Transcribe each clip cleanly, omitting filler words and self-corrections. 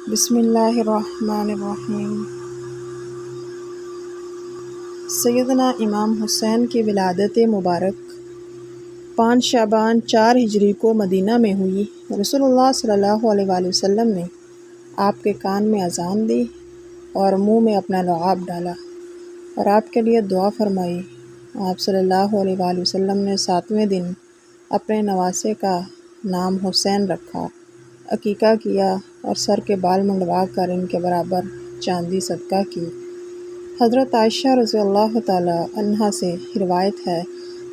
بسم اللہ الرحمن الرحیم۔ سیدنا امام حسین کی ولادت مبارک 5 شعبان 4 ہجری کو مدینہ میں ہوئی۔ رسول اللہ صلی اللہ علیہ وآلہ وسلم نے آپ کے کان میں اذان دی اور منہ میں اپنا لعاب ڈالا اور آپ کے لیے دعا فرمائی۔ آپ صلی اللہ علیہ وآلہ وسلم نے 7ویں دن اپنے نواسے کا نام حسین رکھا، عقیقہ کیا اور سر کے بال منڈوا کر ان کے برابر چاندی صدقہ کی۔ حضرت عائشہ رضی اللہ تعالی عنہا سے روایت ہے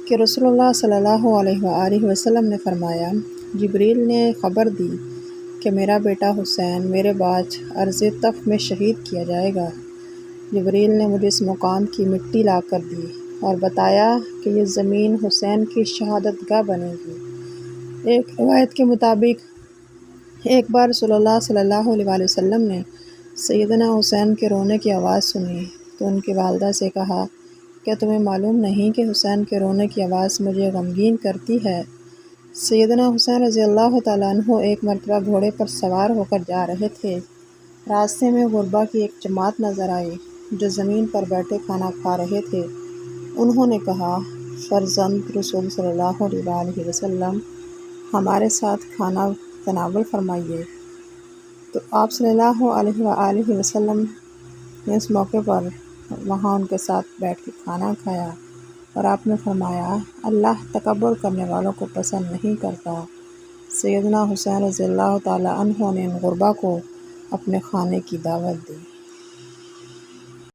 کہ رسول اللہ صلی اللہ علیہ وآلہ وسلم نے فرمایا، جبریل نے خبر دی کہ میرا بیٹا حسین میرے بعد ارض طف میں شہید کیا جائے گا۔ جبریل نے مجھے اس مقام کی مٹی لا کر دی اور بتایا کہ یہ زمین حسین کی شہادت گاہ بنے گی۔ ایک روایت کے مطابق ایک بار رسول اللہ صلی اللہ علیہ وآلہ وسلم نے سیدنا حسین کے رونے کی آواز سنی تو ان کی والدہ سے کہا، کیا تمہیں معلوم نہیں کہ حسین کے رونے کی آواز مجھے غمگین کرتی ہے؟ سیدنا حسین رضی اللہ تعالیٰ عنہ ایک مرتبہ گھوڑے پر سوار ہو کر جا رہے تھے۔ راستے میں غربا کی ایک جماعت نظر آئی جو زمین پر بیٹھے کھانا کھا رہے تھے۔ انہوں نے کہا، فرزند رسول صلی اللہ علیہ وآلہ وسلم، ہمارے ساتھ کھانا تناول فرمائیے۔ تو آپ صلی اللہ علیہ وآلہ وسلم نے اس موقع پر وہاں ان کے ساتھ بیٹھ کے کھانا کھایا اور آپ نے فرمایا، اللہ تکبر کرنے والوں کو پسند نہیں کرتا۔ سیدنا حسین رضی اللہ تعالیٰ عنہ نے ان غربا کو اپنے کھانے کی دعوت دی۔